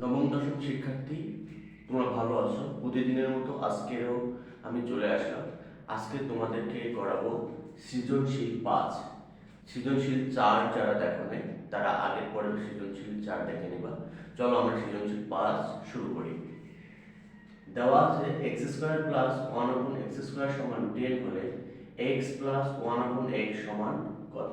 নবম দশম শিক্ষার্থী, তোমরা ভালো আছো? প্রতিদিনের মতো আজকেও আমি চলে আসলাম। আজকে তোমাদেরকে করাবো সৃজনশীল 5। সৃজনশীল 4 যারা দেখো নাই তারা আগের পর্বে সৃজনশীল 4 দেখে নিবা। চলো আমরা সৃজনশীল 5 শুরু করি। দেওয়া আছে x square plus 1 upon x square সমান 10 হলে x প্লাস 1 upon x সমান কত?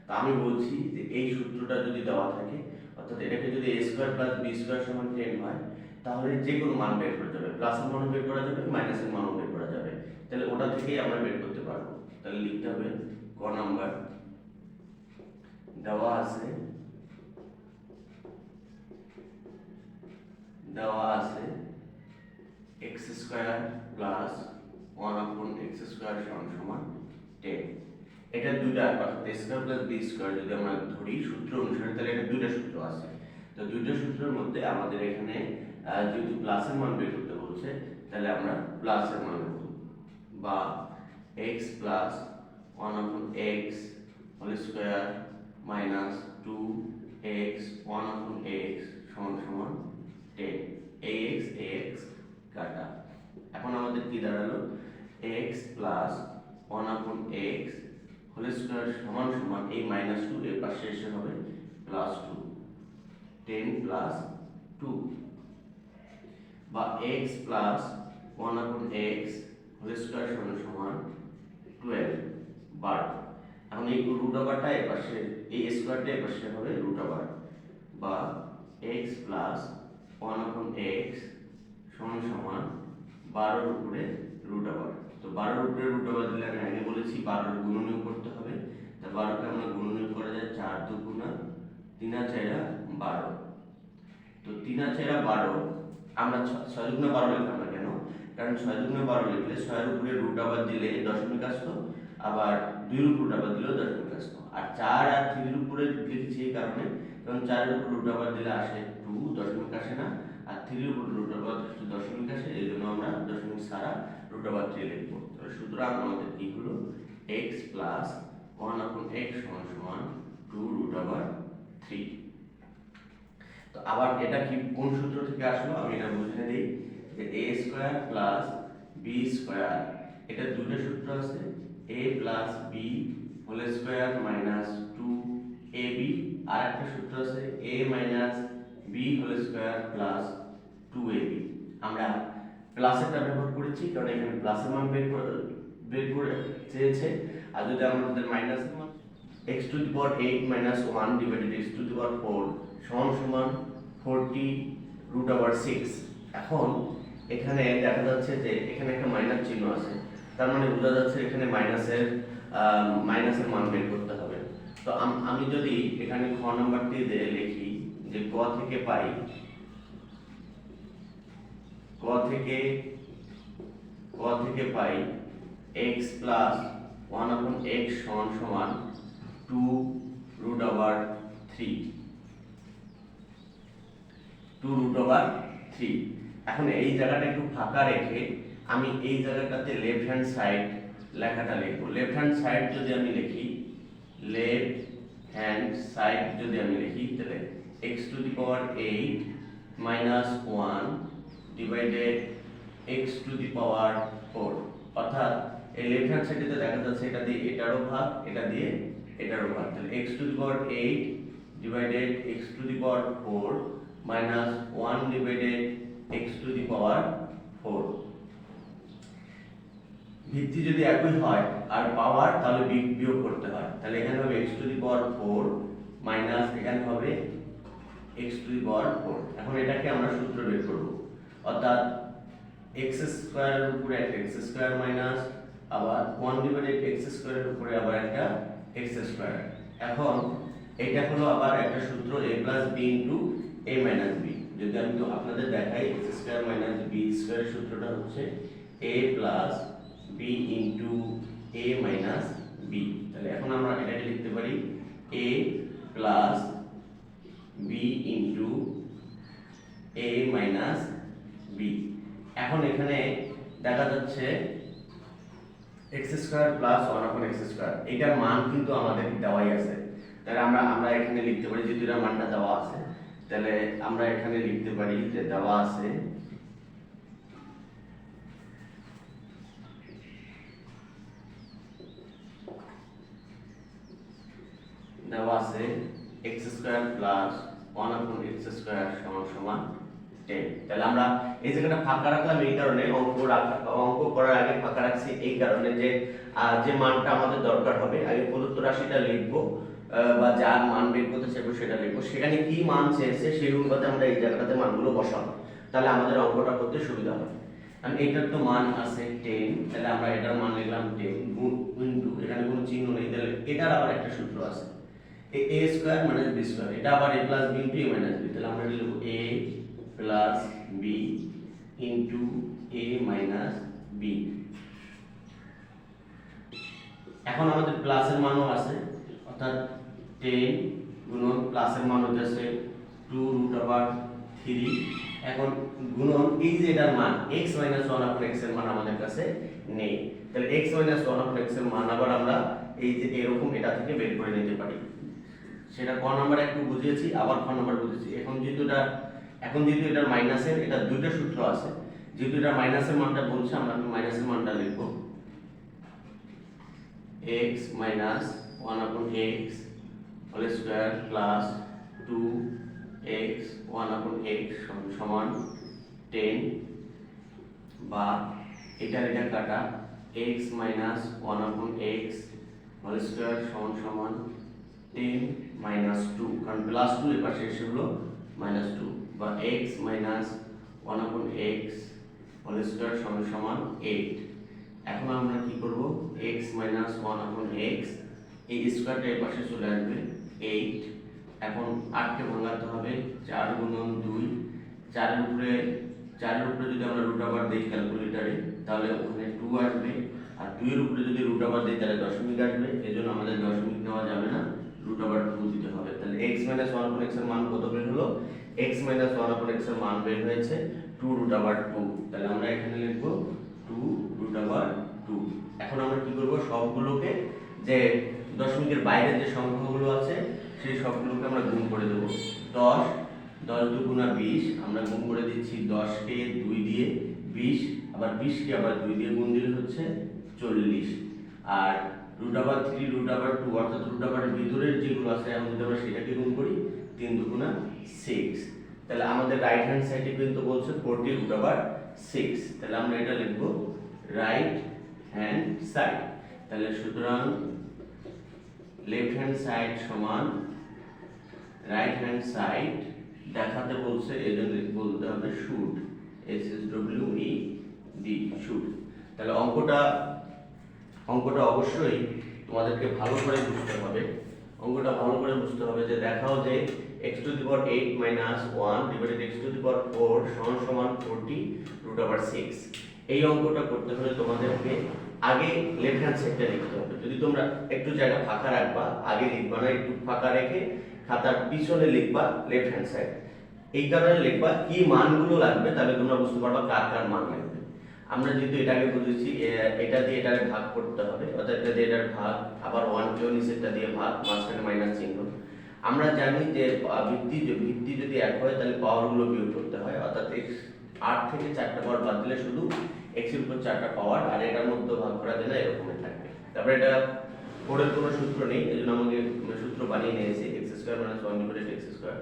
তা আমি বলছি যে এই সূত্রটা যদি দেওয়া থাকে, অর্থাৎ এটাকে যদি a square plus b square সমান 10 হয়, তাহলে যে কোনো মান বের করা যাবে, প্লাসের মানও বের করা যাবে, মাইনাসের মানও বের করা যাবে। তাহলে ওটা থেকেই আমরা বের করতে পারবো। তাহলে লিখতে হবে ক নাম্বার, দেওয়া আছে x square plus 1 upon x square সমান 10। এটা দুইটা, অর্থাৎ a square plus b square যদি আমরা ধরি সূত্র অনুসারে, তাহলে এটা দুইটা সূত্র আছে। তো দুইটা সূত্রের মধ্যে আমাদের এখানে যেহেতু প্লাসের মান বের করতে বলছে, তাহলে আমরা প্লাসের মান করব, বা x plus 1 upon x whole square minus 2x 1 upon x সমান 10। ax কাটা। এখন আমাদের কি দাঁড়ালো? x plus 1 upon x whole square সমান এই মাইনাস 2 এর পাশে এসে হবে প্লাস 2, 10 প্লাস 2, বা x plus 1 upon x whole square সমান 12, 12। এখন এই রুট ওভারটা এর পাশে, এই স্কয়ারটা এর পাশে হবে রুট ওভার, বা x প্লাস 1 upon x সমান 12 এর উপরে রুট ওভার। তো 12 এর উপরে রুট ওভার দিলে আমি আগে বলেছি 12 এর গুণনীয়ক করতে হবে। তা 12 কে আমরা গুণনীয়ক করা যায় 4 দুগুণা 3 আর 4 12। তো 3 আর 4 12, আমরা 6 দুগুণা 12 লিখলাম না কেন? কারণ 6 দুগুণা 12 লিখলে 6 এর উপরে রুট ওভার দিলে দশমিক আসতো, আবার 2 এর উপর রুট ওভার দিলেও দশমিক আসতো। আর 4 আর 3 এর উপরে লিখেছি এই কারণে, কারণ 4 এর উপর রুট ওভার দিলে আসে 2, দশমিক আসে না, আর 3 এর উপর রুট ওভার দশমিক আসে, এই জন্য আমরা দশমিক ছাড়া রুট ওভার 3 লিখব। তাহলে সুতরাং আমাদের কি হলো? x প্লাস 1 upon x সমান 2 রুট ওভার 3। তো আবার এটা কি কোন সূত্র থেকে আসলো আমি এটা বুঝিয়ে দেই, যে a square plus b square, এটা দুটো সূত্র আছে, a প্লাস b whole square minus 2ab, আর একটা সূত্র আছে a minus b whole square plus 2ab। আমরা প্লাসেরটা ব্যবহার করেছি কারণ এখানে প্লাসের মান বের করে চেয়েছে, আর যদি আমাদের মাইনাসের মান x to the power 8 minus 1 divided x to the power 4 সমান 40 root over 6। এখন এখানে দেখা যাচ্ছে যে এখানে একটা মাইনাস চিহ্ন আছে, তার মানে বোঝা যাচ্ছে এখানে মাইনাসের মান বের করতে হবে। তো আমি যদি এখানে খ নাম্বারটি দিয়ে লিখি যে ক থেকে পাই x plus 1 upon x সমান 2 root over 3, 2 root over 3। এখন এই জায়গাটা একটু ফাঁকা রেখে আমি এই জায়গাটাতে লেফট হ্যান্ড সাইড লেখাটা লিখব। লেফট হ্যান্ড সাইড যদি আমি লিখি তাহলে x to the power 8 minus 1 divided x to the power 4, অর্থাৎ এই লেফট হ্যান্ড সাইডে দেখা যাচ্ছে এটা দিয়ে এটারও ভাগ, এটা দিয়ে এটারও ভাগ, তাহলে x to the power 8 divided x to the power 4 minus 1 divided x to the power 4। ভিত্তি যদি একই হয় আর পাওয়ার তাহলে বিয়োগ করতে হয়, তাহলে এখানে হবে x to the power 4 minus এখানে হবে x to the power 4। এখন এটাকে আমরা সূত্র বের করব, অর্থাৎ x স্কয়ার এর উপরে একটা x স্কয়ার মাইনাস আবার 1 ডিভাইডেড x স্কয়ার এর উপরে আবার একটা x স্কয়ার। এখন এটা হলো আবার একটা সূত্র a প্লাস b into a minus b। যদি আমি তো আপনাদের দেখাই x square minus b square এর সূত্রটা হচ্ছে a প্লাস b into a minus b। তাহলে এখন আমরা এটাকে লিখতে পারি a প্লাস b into a minus b। এখন এখানে দেখা যাচ্ছে x square plus 1 upon x square, এটার মান কিন্তু আমাদের দেওয়াই আছে, তাহলে আমরা এখানে লিখতে পারি যে দুইটার মানটা দেওয়া আছে, তাহলে আমরা এখানে লিখতে পারি যে দেওয়া আছে x স্কয়ার প্লাস 1 আপন x স্কয়ার সমান 10। তাহলে আমরা এই জায়গাটা ফাঁকা রাখলাম এই কারণে, অঙ্ক করার আগে ফাঁকা রাখছি এই কারণে যে যে মানটা আমাদের দরকার হবে আগে প্রদত্ত রাশিটা লিখবো বা যার মান বের করতে চাইবো সেটা লিখবো, সেখানে কি মান চেয়েছে সেই অনুপাতে আমরা এই জায়গাটাতে মানগুলো বসাবো, তাহলে আমাদের অঙ্কটা করতে সুবিধা হবে। কারণ এটার তো মান আছে 10, তাহলে আমরা এটার মান লিখলাম 10 গুণ ইনটু, এখানে কোনো চিহ্ন নেই, তাহলে এটার আবার একটা সূত্র আছে a square minus b square, এটা আবার a প্লাস b into a minus b, তাহলে আমরা লিখব a প্লাস b into a minus b। এখন আমাদের প্লাসের মানও আছে, অর্থাৎ 10 গুণন প্লাসের মান হচ্ছে 2 রুট ওভার 3, এখন গুণন এই যে এটার মান x 1 আপন x এর মান আমাদের কাছে নেই, তাহলে x 1 আপন x এর মান আবার আমরা এই যে এরকম এটা থেকে বের করে নিতে পারি। সেটা ক নাম্বার একটু বুঝিয়েছি, আবার ক নাম্বার বুঝিয়েছি। এখন যেহেতু এটার মাইনাসের, এটা দুইটা সূত্র আছে, যেহেতু এটা মাইনাসের মানটা বলছে আমরা মাইনাসের মানটা লিখব x মাইনাস 1 আপন x whole square plus 2x 1 আপন x সমান 10, বা এটা কাটা x মাইনাস 1 আপন x হোল স্কয়ার সমান 10 মাইনাস 2, কারণ প্লাস 2 এর পাশে এসে হলো মাইনাস 2, বা x মাইনাস 1 আপন x হোল স্কয়ার সমান 8। এখন আমরা কি করব, x মাইনাস 1 আপন x এই স্কয়ারটা এর পাশে চলে আসবে 8, এখন 8 কে ভাঙাতে হবে 4 গুণন 2, 4 এর উপরে যদি আমরা রুট ওভার দেই ক্যালকুলেটরে তাহলে ওখানে 2 আসবে, আর 2 এর উপরে যদি রুট ওভার দেই তাহলে দশমিক আসবে, এজন্য আমাদের দশমিক নেওয়া যাবে না, রুট ওভার 2 দিতে হবে। তাহলে x মাইনাস 1 আপন x এর মান কত বের হলো, x মাইনাস 1 আপন x এর মান বের হয়েছে 2 রুট ওভার 2, তাহলে আমরা এখানে লিখব 2 রুট ওভার 2। এখন আমরা কি করব, সবগুলোকে যে দশমিকের বাইরে যে সংখ্যাগুলো আছে সেই সবগুলোকে আমরা গুণ করে দেব। 10 দুগুণা 20, আমরা গুণ করে দিচ্ছি 10 কে 2 দিয়ে 20, আবার 20 কে আবার 2 দিয়ে গুণ দিলে হচ্ছে 40, আর রুট ওভার 3 রুট ওভার 2 অর্থাৎ রুট ওভারের ভিতরের যেগুলো আছে এখন যদি আমরা সেটাকে গুণ করি 3 দুগুণা 6, তাহলে আমাদের রাইট হ্যান্ড সাইডে কিন্তু বলছে 40 রুট ওভার 6, তাহলে আমরা এটা লিখব রাইট হ্যান্ড সাইড। তাহলে সুতরাং লেফট হ্যান্ড সাইড সমান রাইট হ্যান্ড সাইড দেখাতে বলছে, এজন্য বলতে হবে শুড, SHWED শুড। তাহলে অঙ্কটা অবশ্যই তোমাদেরকে ভালো করে বুঝতে হবে, যে দেখাও যে x to the power 8 minus 1 divided x to the power 4 সমান 40 রুট ওভার 6। এই অঙ্কটা করতে হলে তোমাদেরকে আগে লেফট হ্যান্ড সাইডটা লিখতে হবে। যদি তোমরা একটু জায়গা ফাঁকা রাখবা, আগে লিখবা না, একটু ফাঁকা রেখে খাতার পিছনে লিখবা লেফট হ্যান্ড সাইড। এই কারণে লিখবা কি মানগুলো লাগবে, তাহলে তোমরা বুঝতে পারবা কার মান লাগবে। আমরা যেহেতু এটাকে বুঝেছি, এটা দিয়ে এটাকে ভাগ করতে হবে, অর্থাৎ এটা দিয়ে এটার ভাগ, আবার 1 কেও নিচেরটা দিয়ে ভাগ, মাঝখানে মাইনাস চিহ্ন। আমরা জানি যে ভিত্তি যদি এক হয় তাহলে পাওয়ারগুলো বিয়োগ করতে হয়, অর্থাৎ x 8 থেকে 4টা পাওয়ার বাদ দিলে শুধু x এর উপর 4টা পাওয়ার, আর এটার মধ্যে ভাগ করা যায় না, এরকমই থাকবে। তারপরে এটা পরের কোনো সূত্র নেই, এজন্য আমাকে সূত্র বানিয়ে নিয়েছি x square minus 1 divided x square.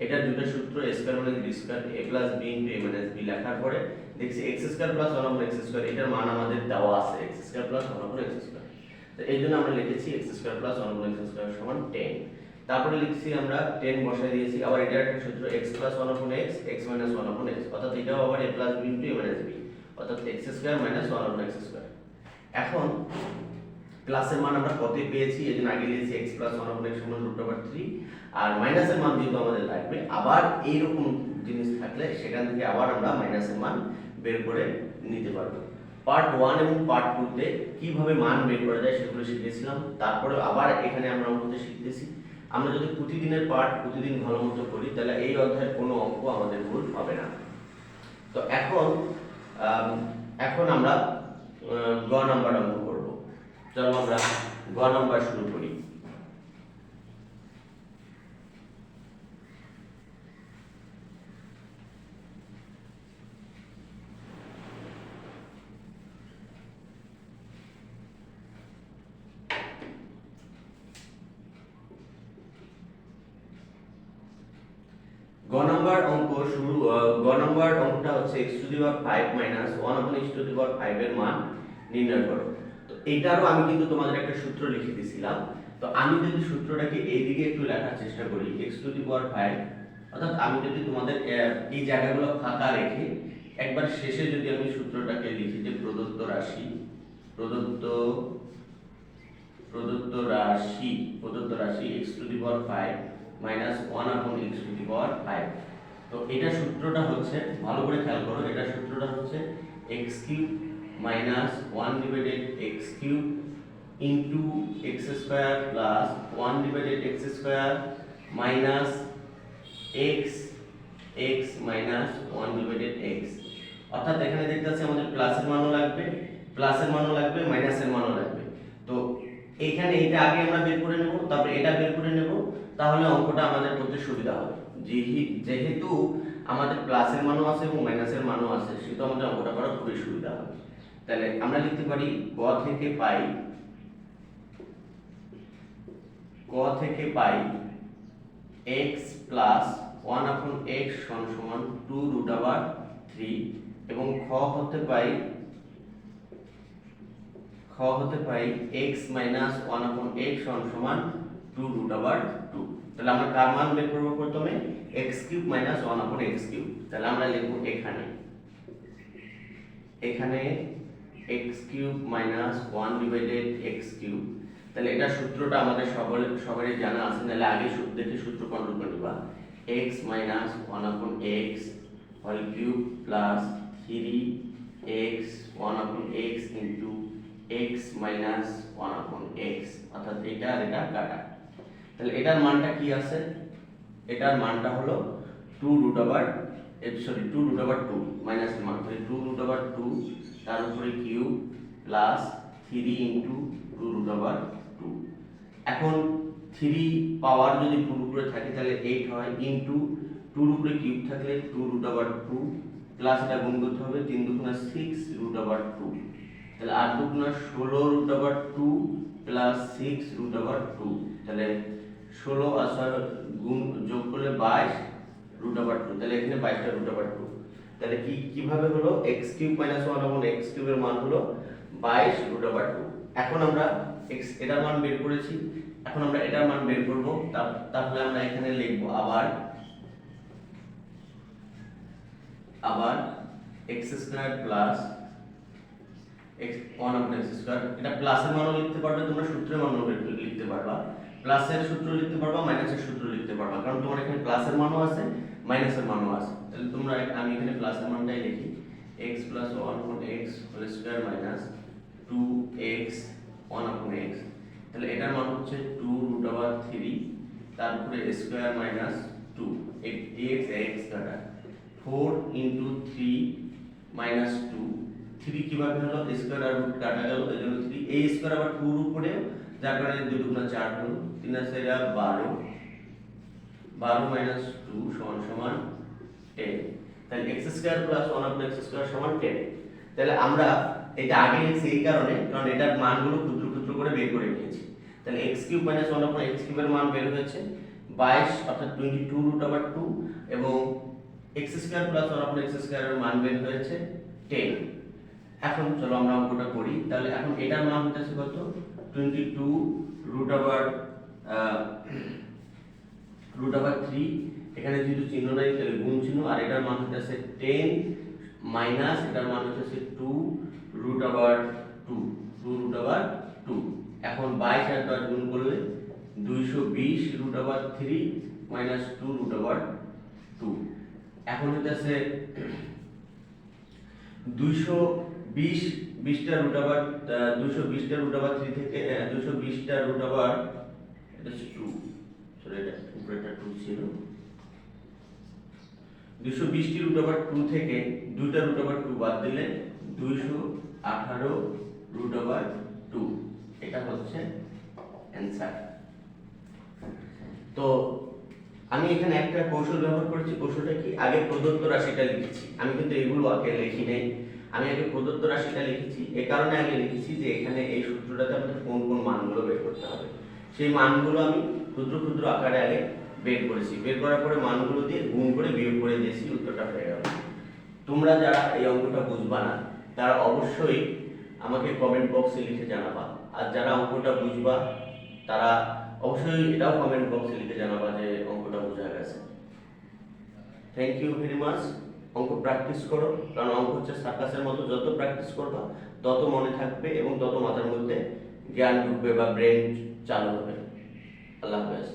এটা দুটো সূত্র a square minus b square, a প্লাস b into a minus b লেখার পরে দেখছি x স্কয়ার প্লাস 1 আপন x স্কয়ার, এটার মান আমাদের দেওয়া আছে x স্কয়ার প্লাস 1 আপন x স্কয়ার, তো এইজন্য আমরা লিখেছি x স্কয়ার প্লাস 1 আপন x স্কয়ার সমান 10। তারপরে লিখছি আমরা 10 বসাই দিয়েছি, আবার এটার একটা সূত্র x প্লাস 1 আপন x x মাইনাস 1 আপন x, অর্থাৎ এটাও আবার a প্লাস b into a minus b, অর্থাৎ x স্কয়ার মাইনাস 1 আপন x স্কয়ার। এখন প্লাসের মান আমরা কত পেয়েছি, এজন্য আগে লিখেছি x প্লাস 1 আপন x সমান রুট ওভার 3, আর মাইনাসের মান যেহেতু আমাদের লাগবে, আবার এই রকম জিনিস থাকলে সেখান থেকে আবার আমরা মাইনাসের মান বের করে নিতে পারবো। পার্ট 1 এবং পার্ট 2 তে কিভাবে মান বের করা যায় সেগুলো শিখেছিলাম, তারপরে আবার এখানে আমরা অঙ্কতে শিখতেছি। আমরা যদি প্রতিদিনের পার্ট প্রতিদিন ভালো মতো করি তাহলে এই অধ্যায়ের কোনো অঙ্ক আমাদের ভুল হবে না। তো এখন আমরা গ নাম্বার অঙ্ক করব। চলো আমরা গ নাম্বার শুরু করি। গ নম্বর অঙ্ক শুরু গ নম্বর অঙ্কটা হচ্ছে x to the power 5 minus 1 upon x to the power 5 এর মান নির্ণয় করো। তো এটারও আমি কিন্তু তোমাদের একটা সূত্র লিখে দিয়েছিলাম। তো আমি যদি সূত্রটাকে এইদিকে একটু লেখার চেষ্টা করি, x টু দি পাওয়ার 5, অর্থাৎ আমি যদি তোমাদের এই জায়গাগুলো ফাঁকা রেখে একবার শেষে যদি আমি সূত্রটাকে লিখি যে প্রদত্ত রাশি x to the power 5 minus 1 upon x to the power 5। তো এটা সূত্রটা হচ্ছে, ভালো করে খেয়াল করো, এটা সূত্রটা হচ্ছে x cube minus 1 divided x cube into x square plus 1 divided x square minus x minus 1 divided x। অর্থাৎ এখানে দেখতে পাচ্ছি আমাদের প্লাসের মানও লাগবে, মাইনাসের মানও লাগবে। তো এখানে এটা আগে আমরা বের করে নেব, তারপর এটা বের করে নেব, তাহলে অঙ্কটা আমাদের করতে সুবিধা হবে। যেহেতু আমাদের প্লাসের মানও আছে এবং মাইনাসের মানও আছে, সেহেতু আমাদের অঙ্কটা করা খুবই সুবিধা হবে। তাহলে আমরা লিখতে পারি ক থেকে পাই x প্লাস 1 upon x সমান 2 রুট ওভার 3, এবং খ হতে পাই x মাইনাস 1 upon x সমান 2 রুট ওভার 2। তাহলে আমরা কার মান বের করব? প্রথমে x cube minus 1 upon x cube. তাহলে আমরা লিখব এখানে x cube minus 1 divided x cube. তাহলে এটা সূত্রটা আমাদের সবারই জানা আছে, তাহলে আগে দেখে সূত্র কন্ট্রোল করে নিবা। x minus 1 upon x whole cube plus 3x 1 upon x into x minus 1 upon x, অর্থাৎ এটা আর এটা কাটা। তাহলে এটার মানটা কি আছে? এটার মানটা হলো 2 রুট ওভার 2 মাইনাসের মান তাহলে 2 রুট ওভার 2, তার উপরে cube plus 3 into 2 root over 2। এখন 3 পাওয়ার যদি পুরো উপরে থাকে তাহলে 8 হয়, ইনটু 2 এর উপরে কিউব থাকলে 2 রুট ওভার 2 প্লাস এটা গুণ করতে হবে 3 দুগুণা 6 রুট ওভার 2, তাহলে 8 দুগুণা 16 root over 2 plus 6 root over 2, তাহলে 16 আর 6 গুণ যোগ করলে 22 রুট ওভার 2, তাহলে এখানে 22টা রুট ওভার 2। তাহলে কিভাবে হলো? x cube minus 1 upon x কিউবের মান হলো 22 রুট ওভার 2। এখন আমরা এটার মান বের করেছি, এখন আমরা এটার মান বের করব। তাহলে আমরা এখানে লিখব আবার x square plus x 1 upon x square. এটা প্লাসের মানও লিখতে পারবে তোমরা, সূত্রের মানও লিখতে পারবা, প্লাসের সূত্র লিখতে পারবা, মাইনাসের সূত্র লিখতে পারবা, কারণ তোমার এখানে প্লাসের মানও আছে মাইনাসের মানও আছে। তাহলে তোমরা আমি এখানে প্লাসের মানটাই লিখি x plus 1 upon x whole square minus 2x 1 upon x। তাহলে এটার মান হচ্ছে 2 রুট ওভার 3, তারপরে স্কয়ার মাইনাস 2 x কাটা 4 ইনটু 3 মাইনাস 2। 3 কিভাবে হলো? স্কয়ার আর রুট কাটা গেল, এজন্য 3 এই স্কয়ার আবার 2 এর উপরে, যার কারণে 2 দুগুণা 4 হলো, 3 আর 4 12 মাইনাস 2 সমান 10। তাহলে x square plus 1 upon x square সমান 10। তাহলে আমরা এটা আগে লিখছি এই কারণে, কারণ এটার মানগুলো ক্ষুদ্র ক্ষুদ্র করে বের করে নিয়েছি। তাহলে x cube minus 1 upon x কিউবের মান বের হয়েছে 22, অর্থাৎ 22 রুট ওভার 2, এবং x square plus 1 upon x স্কয়ারের মান বের হয়েছে 10। এখন চলো আমরা অঙ্কটা করি। তাহলে এখন এটার মান হচ্ছে কত? 22 রুট ওভার 3, এখানে যেহেতু চিহ্ন নাই তাহলে গুণ চিহ্ন, আর এটার মান হচ্ছে 10 মাইনাস এটার মান হচ্ছে 2 রুট ওভার 2 এখন 22 আর 10 গুণ করলে 220 root over 3 minus 2 root over 2। এখন হচ্ছে 220টা রুট ওভার 3 থেকে 220টা রুট ওভার এটা হচ্ছে 2, সরি এটা উপরেটা 2 ছিল, 220টি রুট ওভার 2 থেকে 2টা রুট ওভার 2 বাদ দিলে 218 রুট ওভার 2, এটা হচ্ছে অ্যানসার। তো আমি এখানে একটা কৌশল ব্যবহার করেছি। কৌশলটা কি? আগে প্রদত্ত রাশিটা লিখেছি, আমি কিন্তু এগুলো আগে লিখি নাই, আমি আগে প্রদত্ত রাশিটা লিখেছি। এই কারণে আগে লিখেছি যে এখানে এই সূত্রটাতে আমাদের কোন কোন মানগুলো বের করতে হবে, সেই মানগুলো আমি ক্ষুদ্র ক্ষুদ্র আকারে আগে বের করেছি, বের করার পরে মানগুলো দিয়ে গুণ করে বিয়োগ করে দিয়েছি, উত্তরটা হয়ে গেল। তোমরা যারা এই অঙ্কটা বুঝবা না তারা অবশ্যই আমাকে কমেন্ট বক্সে লিখে জানাবা, আর যারা অঙ্কটা বুঝবা তারা অবশ্যই এটাও কমেন্ট বক্সে লিখে জানাবা যে অঙ্কটা বোঝা গেছে। Thank you very much. অঙ্ক প্র্যাকটিস করো, কারণ অঙ্ক হচ্ছে সার্কাসের মতো, যত প্র্যাকটিস করবা তত মনে থাকবে এবং তত মাথার মধ্যে জ্ঞান ঢুকবে বা ব্রেন চালু হবে। আল্লাহ হাফেজ।